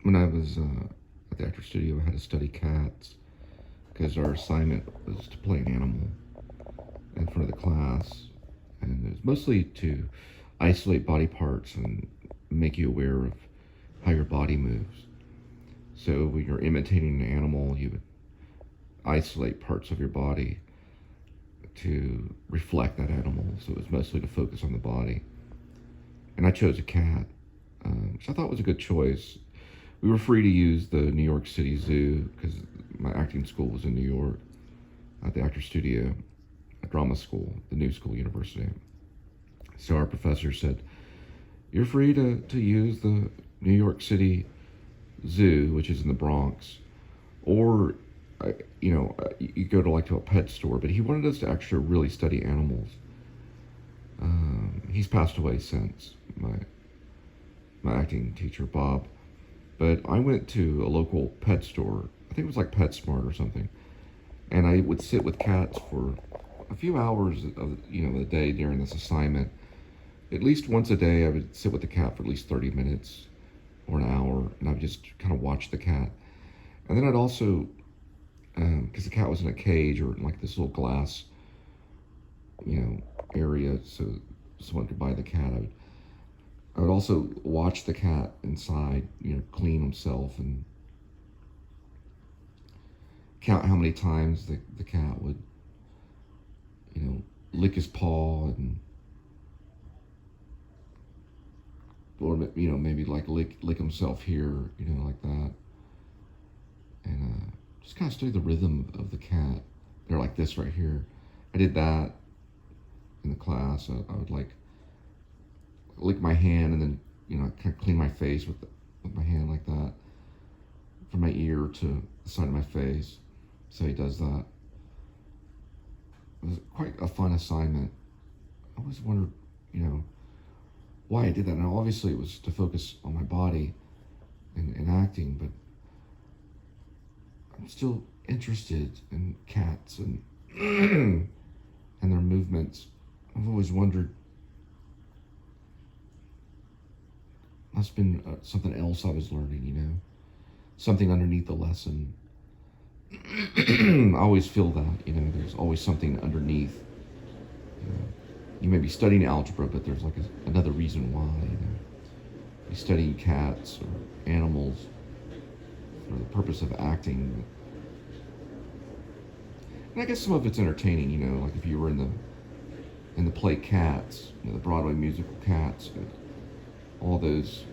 when I was at the actor studio, I had to study cats because our assignment was to play an animal in front of the class, and it was mostly to isolate body parts and make you aware of how your body moves. So when you're imitating an animal, you would isolate parts of your body to reflect that animal. So it was mostly to focus on the body. And I chose a cat, which I thought was a good choice. We were free to use the New York City Zoo because my acting school was in New York at the actor studio, a drama school, the New School University. So our professor said, you're free to use the New York City Zoo, which is in the Bronx, or you go to a pet store. But he wanted us to actually really study animals. He's passed away since, my acting teacher, Bob. But I went to a local pet store. I think it was like PetSmart or something. And I would sit with cats for a few hours of the day during this assignment. At least once a day, I would sit with the cat for at least 30 minutes or an hour, and I would just kind of watch the cat. And then I'd also, because the cat was in a cage or in like this little glass, area, so someone could buy the cat. I would also watch the cat inside, clean himself and count how many times the cat would, lick his paw or maybe like lick himself here, like that. And just kind of study the rhythm of the cat. They're like this right here. I did that in the class. I would like lick my hand and then kind of clean my face with my hand like that, from my ear to the side of my face. So he does that. It was quite a fun assignment. I always wondered, why I did that. Now, obviously, it was to focus on my body and acting, but I'm still interested in cats and and their movements. I've always wondered, must have been something else I was learning, something underneath the lesson. I always feel that, there's always something underneath. You may be studying algebra, but there's like another reason why. You're studying cats or animals for the purpose of acting. And I guess some of it's entertaining, like if you were in the play Cats, the Broadway musical Cats, all those,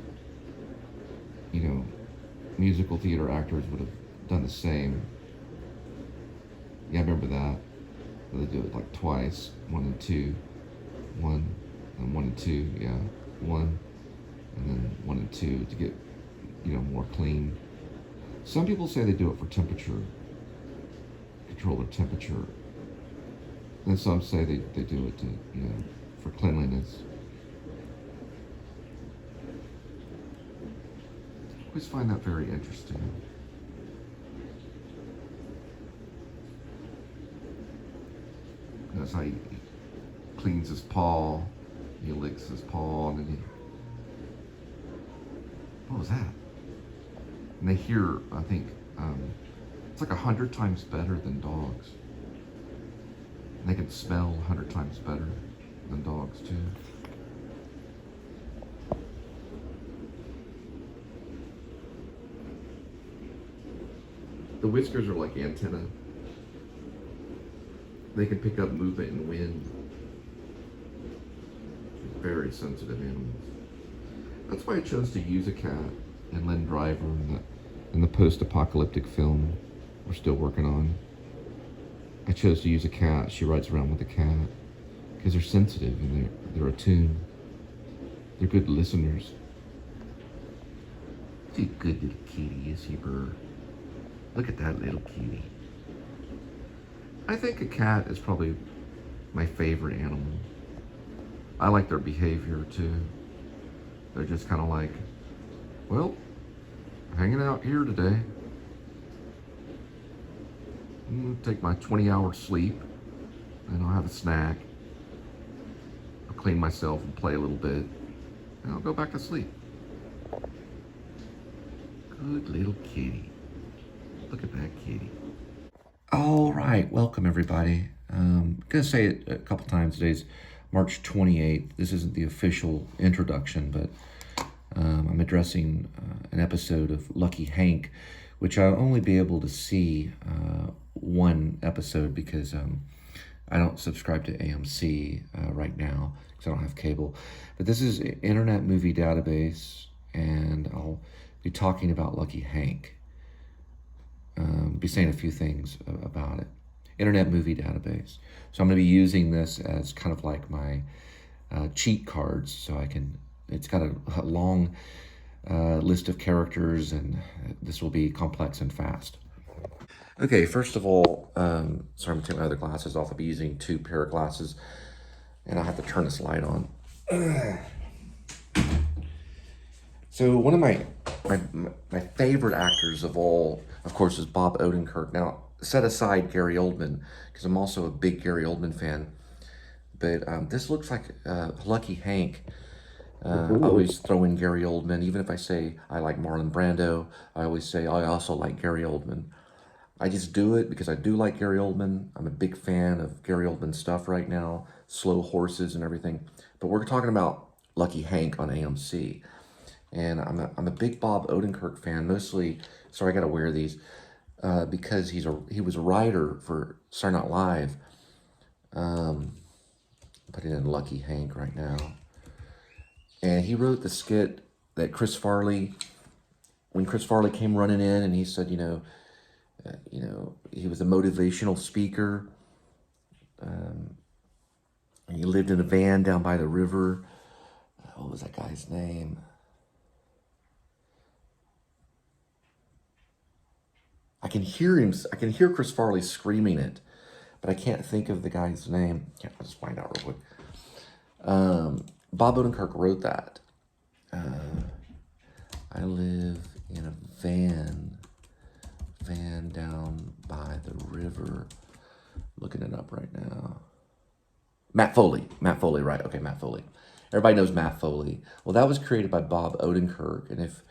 musical theater actors would have done the same. Yeah, I remember that. They do it like twice, 1 and 2, 1 and 1 and 2, yeah, 1 and then 1 and 2 to get, more clean. Some people say they do it for temperature, control their temperature. And some say they do it to, for cleanliness. I always find that very interesting. That's how he cleans his paw, he licks his paw, and then what was that? And they hear, I think, it's like 100 times better than dogs. And they can smell 100 times better than dogs, too. The whiskers are like antennae. They can pick up movement and wind. Very sensitive animals. That's why I chose to use a cat in Len Driver in the post-apocalyptic film we're still working on. I chose to use a cat. She rides around with a cat because they're sensitive and they're attuned. They're good listeners. She's a good little kitty, is she, Bird? Look at that little kitty. I think a cat is probably my favorite animal. I like their behavior too. They're just kind of like, well, hanging out here today. I'm gonna take my 20-hour sleep, and I'll have a snack. I'll clean myself and play a little bit, and I'll go back to sleep. Good little kitty. Look at that kitty. All right, welcome everybody. I'm going to say it a couple times. Today's March 28th. This isn't the official introduction, but I'm addressing an episode of Lucky Hank, which I'll only be able to see one episode because I don't subscribe to AMC right now because I don't have cable. But this is Internet Movie Database, and I'll be talking about Lucky Hank. Be saying a few things about it. Internet Movie Database. So I'm going to be using this as kind of like my cheat cards, so I can. It's got a long list of characters, and this will be complex and fast. Okay, first of all, sorry, I'm going to take my other glasses off. I'll be using 2 pair of glasses, and I'll have to turn this light on. So one of my favorite actors of all, of course, is Bob Odenkirk. Now, set aside Gary Oldman, because I'm also a big Gary Oldman fan. But this looks like Lucky Hank. I always throw in Gary Oldman. Even if I say I like Marlon Brando, I always say I also like Gary Oldman. I just do it because I do like Gary Oldman. I'm a big fan of Gary Oldman stuff right now, Slow Horses and everything. But we're talking about Lucky Hank on AMC. And I'm a big Bob Odenkirk fan, mostly, sorry, I gotta wear these, because he was a writer for Saturday Night Live. Putting in Lucky Hank right now. And he wrote the skit that when Chris Farley came running in and he said, he was a motivational speaker. And he lived in a van down by the river. What was that guy's name? I can hear Chris Farley screaming it, but I can't think of the guy's name. I'll just find out real quick. Bob Odenkirk wrote that. I live in a van down by the river. Looking it up right now. Matt Foley, right? Okay, Matt Foley. Everybody knows Matt Foley. Well, that was created by Bob Odenkirk, and if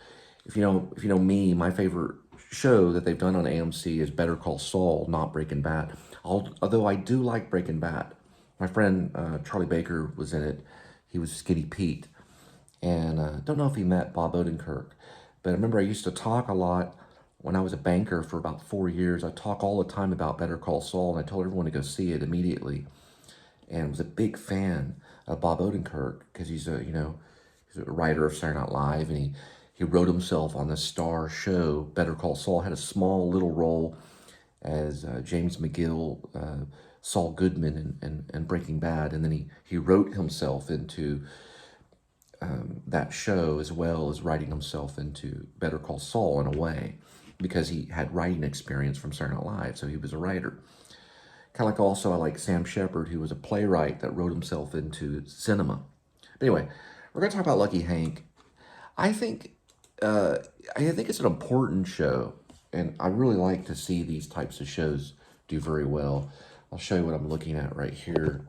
you know me, my favorite show that they've done on AMC is Better Call Saul, not Breaking Bad. Although I do like Breaking Bad. My friend Charlie Baker was in it. He was Skinny Pete. And don't know if he met Bob Odenkirk. But I remember I used to talk a lot when I was a banker for about 4 years. I talk all the time about Better Call Saul, and I told everyone to go see it immediately. And was a big fan of Bob Odenkirk because he's a writer of Saturday Night Live, and he wrote himself on the star show Better Call Saul. Had a small little role as James McGill, Saul Goodman, and Breaking Bad, and then he wrote himself into that show as well as writing himself into Better Call Saul in a way, because he had writing experience from Saturday Night Live, so he was a writer. Kind of like also I like Sam Shepard, who was a playwright that wrote himself into cinema. But anyway, we're going to talk about Lucky Hank. I think it's an important show, and I really like to see these types of shows do very well. I'll show you what I'm looking at right here.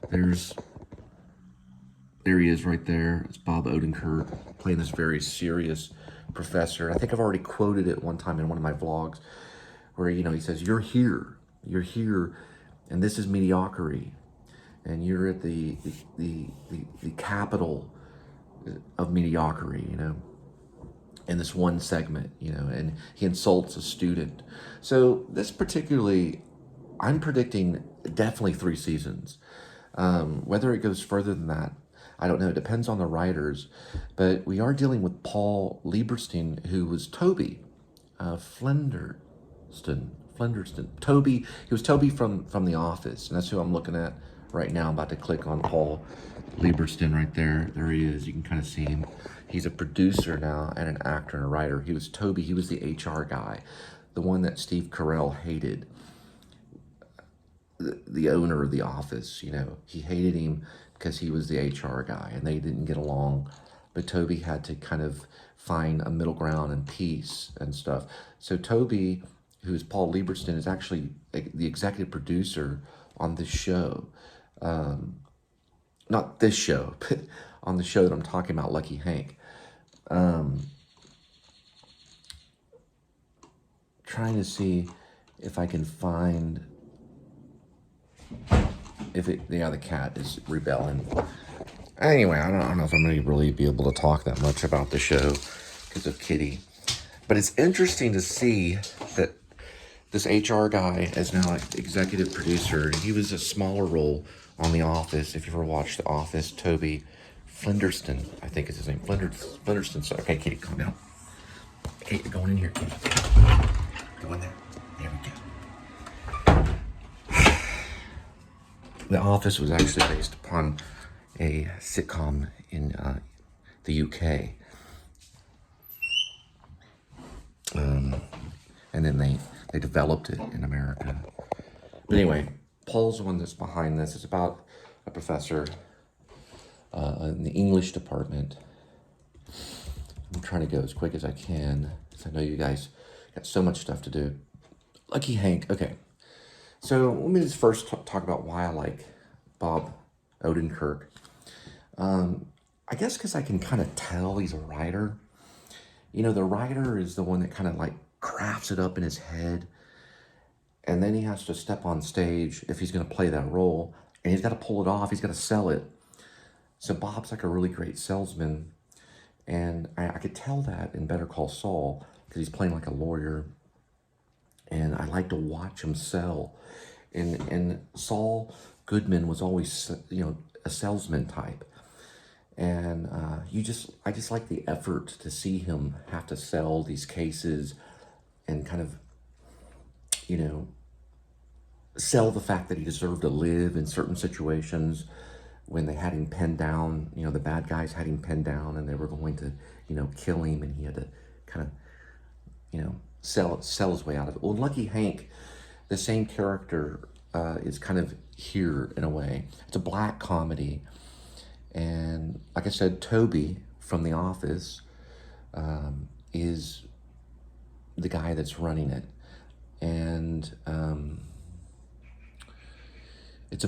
There he is right there. It's Bob Odenkirk playing this very serious professor. I think I've already quoted it one time in one of my vlogs where, he says, you're here, and this is mediocrity, and you're at the capital of mediocrity, in this one segment, and he insults a student. So this particularly, I'm predicting definitely 3 seasons. Whether it goes further than that, I don't know. It depends on the writers. But we are dealing with Paul Lieberstein, who was Toby Flenderston. Toby, he was Toby from The Office, and that's who I'm looking at right now. I'm about to click on Paul Lieberstein right there. There he is. You can kind of see him. He's a producer now and an actor and a writer. He was Toby. He was the HR guy, the one that Steve Carell hated, the owner of The Office. He hated him because he was the HR guy, and they didn't get along. But Toby had to kind of find a middle ground and peace and stuff. So Toby, who's Paul Lieberstein, is actually the executive producer on this show. Not this show, but on the show that I'm talking about, Lucky Hank. trying to see if I can find, the cat is rebelling. Anyway, I don't know if I'm going to really be able to talk that much about the show because of Kitty. But it's interesting to see that this HR guy is now an executive producer. He was a smaller role on The Office. If you ever watched The Office, Toby Flinderston, I think is his name. Flinderston. So, okay, Kitty, calm down. Kate, you're going in here, Kitty. Go in there. There we go. The Office was actually based upon a sitcom in the UK. And then they developed it in America. But anyway, Paul's the one that's behind this. It's about a professor in the English department. I'm trying to go as quick as I can, because I know you guys got so much stuff to do. Lucky Hank. Okay. So let me just first talk about why I like Bob Odenkirk. I guess because I can kind of tell he's a writer. You know, the writer is the one that kind of like crafts it up in his head. And then he has to step on stage if he's going to play that role. And he's got to pull it off. He's got to sell it. So Bob's like a really great salesman. And I could tell that in Better Call Saul, because he's playing like a lawyer. And I like to watch him sell. And Saul Goodman was always, you know, a salesman type. And I just like the effort to see him have to sell these cases and kind of, you know, sell the fact that he deserved to live in certain situations when they had him pinned down. You know, the bad guys had him pinned down and they were going to, you know, kill him, and he had to kind of, you know, sell his way out of it. Well, Lucky Hank, the same character is kind of here in a way. It's a black comedy. And like I said, Toby from The Office is the guy that's running it. And it's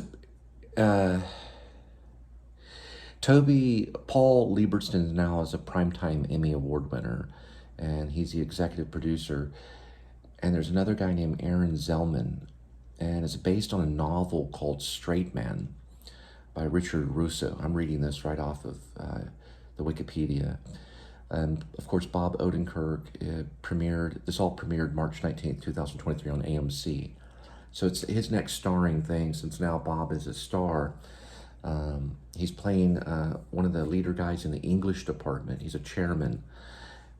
Paul Lieberstein now is a Primetime Emmy Award winner, and he's the executive producer. And there's another guy named Aaron Zellman, and it's based on a novel called Straight Man by Richard Russo. I'm reading this right off of the Wikipedia. And of course, Bob Odenkirk this all premiered March 19th, 2023 on AMC. So it's his next starring thing, since now Bob is a star. He's playing one of the leader guys in the English department. He's a chairman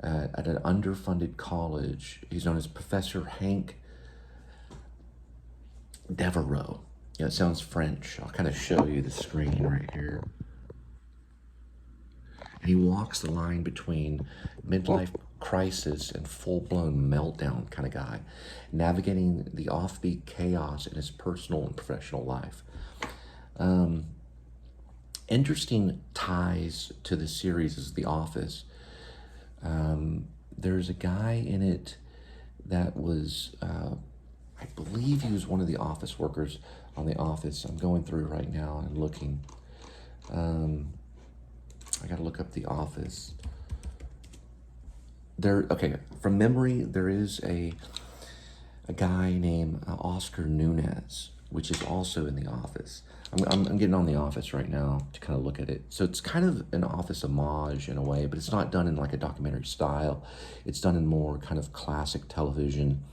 at an underfunded college. He's known as Professor Hank Devereaux. Yeah, it sounds French. I'll kind of show you the screen right here. And he walks the line between midlife crisis and full-blown meltdown kind of guy, navigating the offbeat chaos in his personal and professional life. Interesting ties to the series is The Office. There's a guy in it that was, I believe he was one of the office workers on The Office. I'm going through right now and looking. I gotta look up The Office. Okay, from memory, there is a guy named Oscar Nunez, which is also in The Office. I'm getting on The Office right now to kind of look at it. So it's kind of an Office homage in a way, but it's not done in like a documentary style. It's done in more kind of classic television,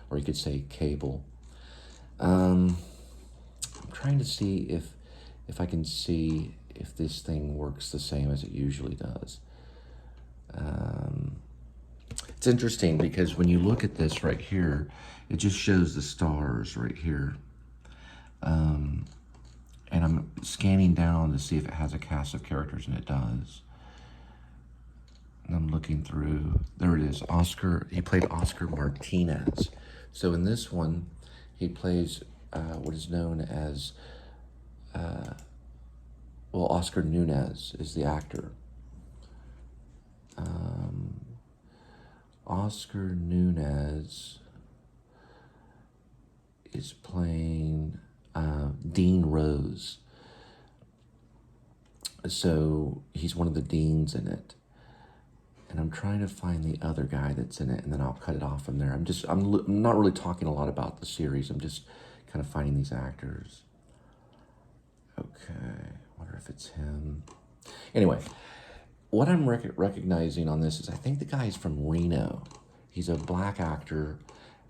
or you could say cable. I'm trying to see if I can see if this thing works the same as it usually does. It's interesting because when you look at this right here, it just shows the stars right here. And I'm scanning down to see if it has a cast of characters, and it does. And I'm looking through. There it is. Oscar. He played Oscar Martinez. So in this one, he plays what is known as, Oscar Nunez is the actor. Oscar Nunez is playing Dean Rose. So he's one of the deans in it. And I'm trying to find the other guy that's in it, and then I'll cut it off from there. I'm not really talking a lot about the series. I'm just kind of finding these actors. Okay, wonder if it's him. Anyway, what I'm recognizing on this is I think the guy's from Reno. He's a black actor.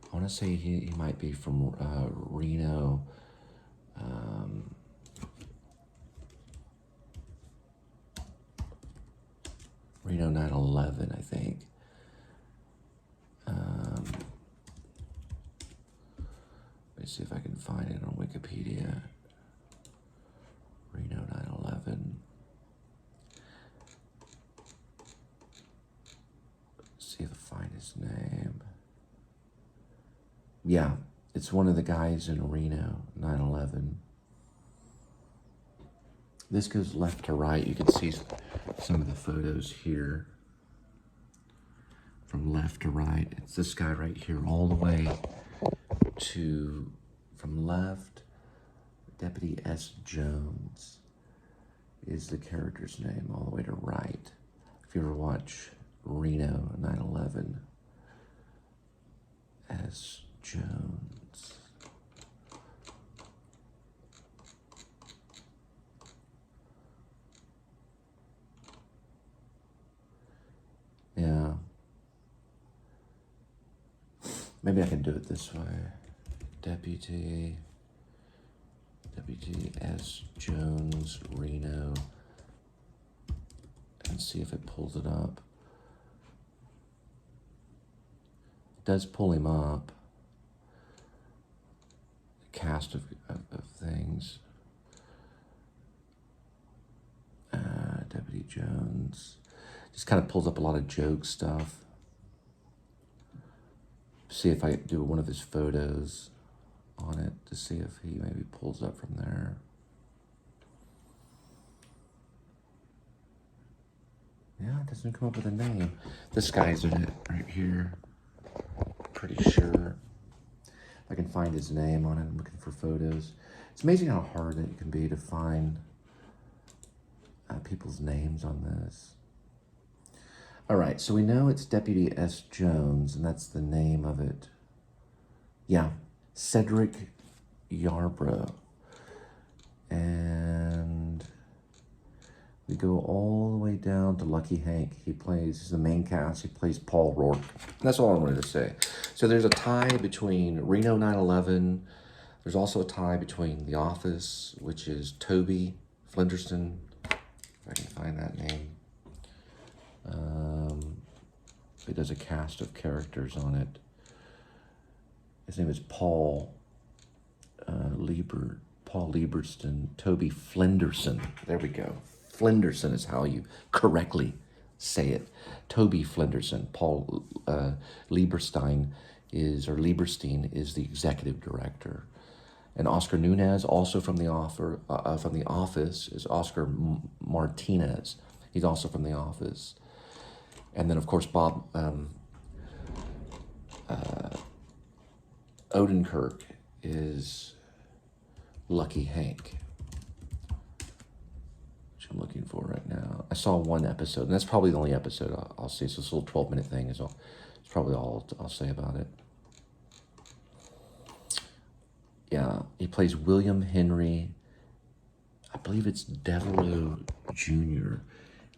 I want to say he might be from Reno. Reno 9/11, I think. Let me see if I can find it on Wikipedia. Reno 9/11. See if I find his name. Yeah, it's one of the guys in Reno 9/11. This goes left to right. You can see some of the photos here. From left to right. It's this guy right here all the way to, from left, Deputy S. Jones is the character's name, all the way to right. If you ever watch Reno 9/11, S. Jones. Yeah. Maybe I can do it this way. Deputy S. Jones, Reno, and see if it pulls it up. It does pull him up. A cast of things. Deputy Jones. Just kind of pulls up a lot of joke stuff. See if I do one of his photos on it to see if he maybe pulls up from there. Yeah, it doesn't come up with a name. This guy's in it right here. Pretty sure. If I can find his name on it, I'm looking for photos. It's amazing how hard it can be to find people's names on this. All right, so we know it's Deputy S. Jones, and that's the name of it. Yeah, Cedric Yarbrough. And we go all the way down to Lucky Hank. He's the main cast. He plays Paul Rourke. And that's all I wanted to say. So there's a tie between Reno 9/11. There's also a tie between The Office, which is Toby Flenderson, if I can find that name. It does a cast of characters on it. His name is Paul Lieberston, Toby Flenderson. There we go. Flenderson is how you correctly say it. Toby Flenderson. Paul Lieberstein is the executive director. And Oscar Nunez, also from The Office, is Oscar Martinez. He's also from The Office. And then, of course, Bob Odenkirk is Lucky Hank, which I'm looking for right now. I saw one episode, and that's probably the only episode I'll see. So this little 12-minute thing is it's probably all I'll say about it. Yeah, he plays William Henry. I believe it's Devereaux Jr.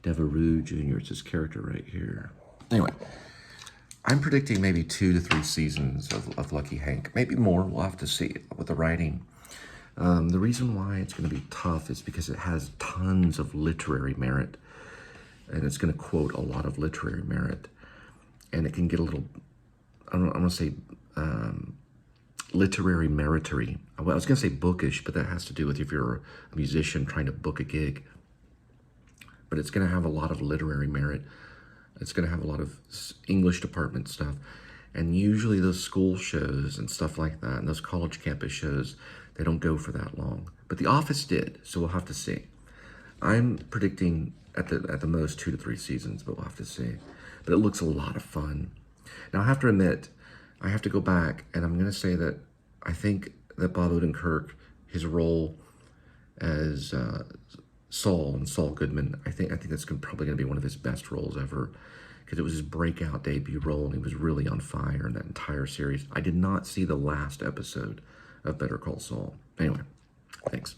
It's his character right here. Anyway, I'm predicting maybe 2 to 3 seasons of Lucky Hank. Maybe more, we'll have to see with the writing. The reason why it's going to be tough is because it has tons of literary merit. And it's going to quote a lot of literary merit. And it can get a little, I'm going to say literary meritary. Well, I was going to say bookish, but that has to do with if you're a musician trying to book a gig. But it's going to have a lot of literary merit. It's going to have a lot of English department stuff. And usually those school shows and stuff like that, and those college campus shows, they don't go for that long. But The Office did, so we'll have to see. I'm predicting at the most 2 to 3 seasons, but we'll have to see. But it looks a lot of fun. Now, I have to admit, I have to go back, and I'm going to say that I think that Bob Odenkirk, his role as Saul and Saul Goodman, I think that's probably going to be one of his best roles ever. because it was his breakout debut role, and he was really on fire in that entire series. I did not see the last episode of Better Call Saul. Anyway, thanks.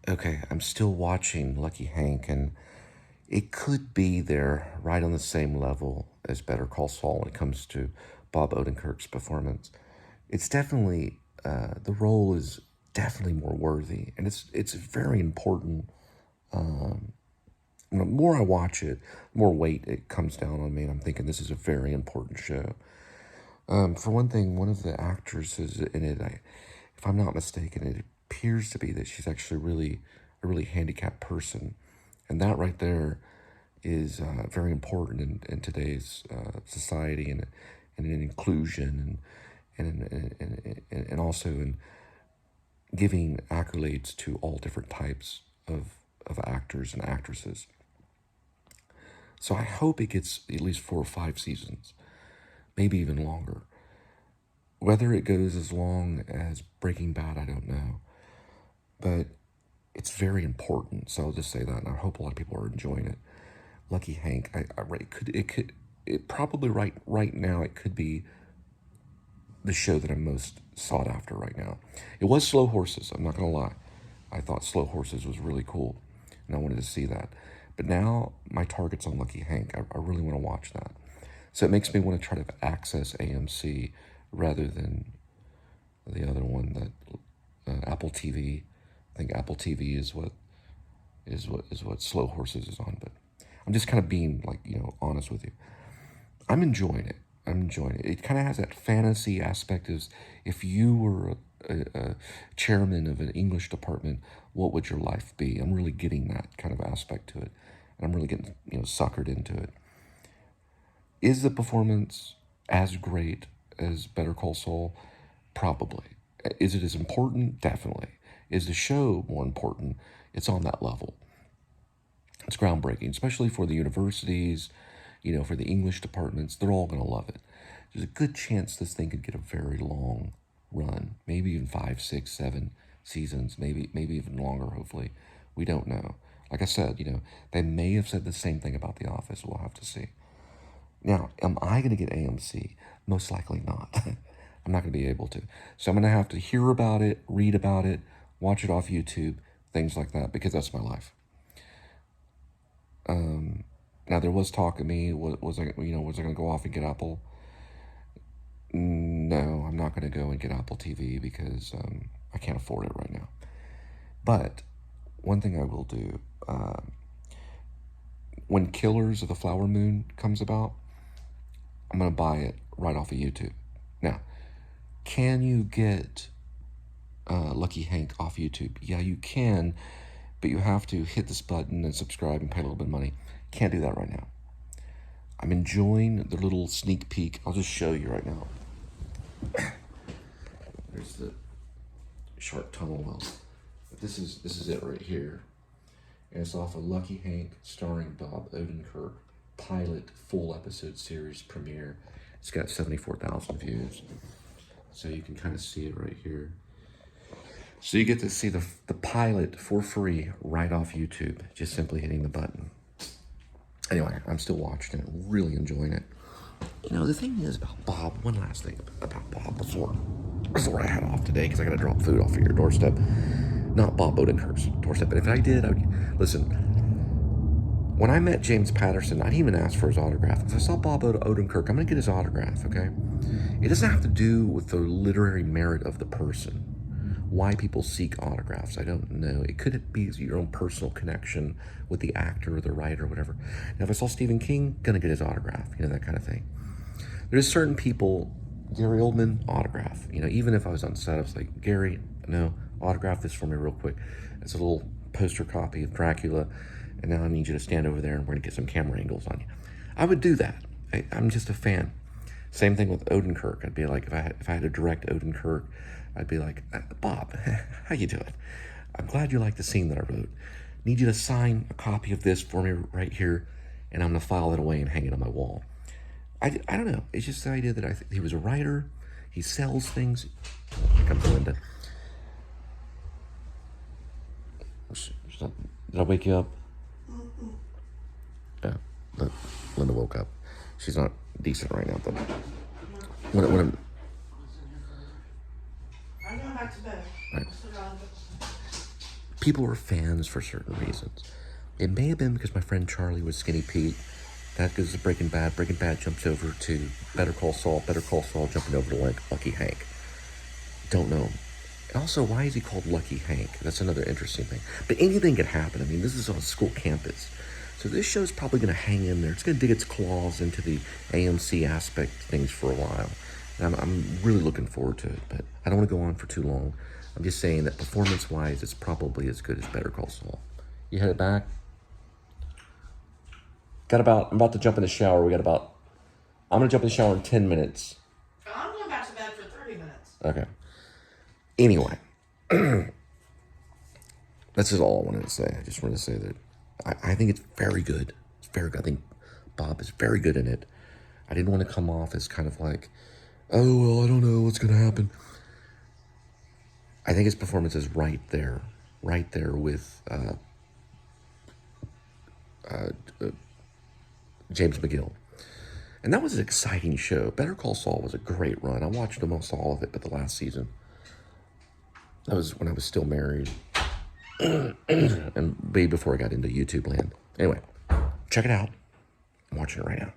Okay, I'm still watching Lucky Hank, and it could be there right on the same level as Better Call Saul when it comes to Bob Odenkirk's performance. It's definitely, the role is definitely more worthy, and it's very important. The more I watch it, the more weight it comes down on me, and I'm thinking this is a very important show. For one thing, one of the actresses in it, if I'm not mistaken, it appears to be that she's actually a really handicapped person, and that right there is very important in today's society, and in inclusion, and also in giving accolades to all different types of actors and actresses. So I hope it gets at least 4 or 5 seasons, maybe even longer. Whether it goes as long as Breaking Bad, I don't know. But it's very important, so I'll just say that, and I hope a lot of people are enjoying it. Lucky Hank, it probably right now, it could be the show that I'm most sought after right now. It was Slow Horses, I'm not going to lie. I thought Slow Horses was really cool, and I wanted to see that. But now my target's on Lucky Hank. I really want to watch that. So it makes me want to try to access AMC rather than the other one, that Apple TV. I think Apple TV is what Slow Horses is on. But I'm just kind of being honest with you. I'm enjoying it. It kind of has that fantasy aspect of, if you were a chairman of an English department, what would your life be? I'm really getting that kind of aspect to it. And I'm really getting, suckered into it. Is the performance as great as Better Call Saul? Probably. Is it as important? Definitely. Is the show more important? It's on that level. It's groundbreaking, especially for the universities, for the English departments. They're all going to love it. There's a good chance this thing could get a very long run, maybe even 5, 6, 7 seasons, maybe even longer, hopefully. We don't know. Like I said, they may have said the same thing about The Office. We'll have to see. Now, am I going to get AMC? Most likely not. I'm not going to be able to. So I'm going to have to hear about it, read about it, watch it off YouTube, things like that, because that's my life. Now, there was talk of me, was I going to go off and get Apple? No, I'm not going to go and get Apple TV because I can't afford it right now. But one thing I will do, when Killers of the Flower Moon comes about, I'm going to buy it right off of YouTube. Now, can you get Lucky Hank off YouTube? Yeah, you can, but you have to hit this button and subscribe and pay a little bit of money. Can't do that right now. I'm enjoying the little sneak peek. I'll just show you right now. There's the sharp tunnel well. But this is it right here. And it's off of Lucky Hank, starring Bob Odenkirk, pilot full episode series premiere. It's got 74,000 views. So you can kind of see it right here. So you get to see the pilot for free right off YouTube, just simply hitting the button. Anyway, I'm still watching it, really enjoying it. The thing is about Bob, one last thing about Bob before I head off today, because I got to drop food off of your doorstep. Not Bob Odenkirk's doorstep, but if I did, listen. When I met James Patterson, I didn't even ask for his autograph. If I saw Bob Odenkirk, I'm going to get his autograph, okay? It doesn't have to do with the literary merit of the person. Why people seek autographs, I don't know. It could be your own personal connection with the actor or the writer or whatever. Now, if I saw Stephen King, going to get his autograph, that kind of thing. There's certain people, Gary Oldman, autograph. Even if I was on set, I was like, Gary, no, autograph this for me real quick. It's a little poster copy of Dracula, and now I need you to stand over there and we're going to get some camera angles on you. I would do that. I'm just a fan. Same thing with Odenkirk. I'd be like, if I had to direct Odenkirk, I'd be like, Bob, how you doing? I'm glad you like the scene that I wrote. Need you to sign a copy of this for me right here, and I'm going to file it away and hang it on my wall. I don't know. It's just the idea that he was a writer. He sells things. Here comes Linda. Did I wake you up? Yeah, Linda woke up. she's not decent right now. But when I'm going back to bed. Right. People were fans for certain reasons. It may have been because my friend Charlie was Skinny Pete. That goes to Breaking Bad. Breaking Bad jumps over to Better Call Saul. Better Call Saul jumping over to Lucky Hank. Don't know. Also, why is he called Lucky Hank? That's another interesting thing. But anything could happen. I mean, this is on a school campus. So this show's probably going to hang in there. It's going to dig its claws into the AMC aspect of things for a while. And I'm really looking forward to it. But I don't want to go on for too long. I'm just saying that performance-wise, it's probably as good as Better Call Saul. You headed back? I'm about to jump in the shower. I'm going to jump in the shower in 10 minutes. I'm going back to bed for 30 minutes. Okay. Anyway, that's just all I wanted to say. I just wanted to say that I think it's very good. It's very good. I think Bob is very good in it. I didn't want to come off as kind of like, oh, well, I don't know what's going to happen. I think his performance is right there with James McGill. And that was an exciting show. Better Call Saul was a great run. I watched almost all of it, but the last season. That was when I was still married. And way before I got into YouTube land. Anyway, check it out. I'm watching it right now.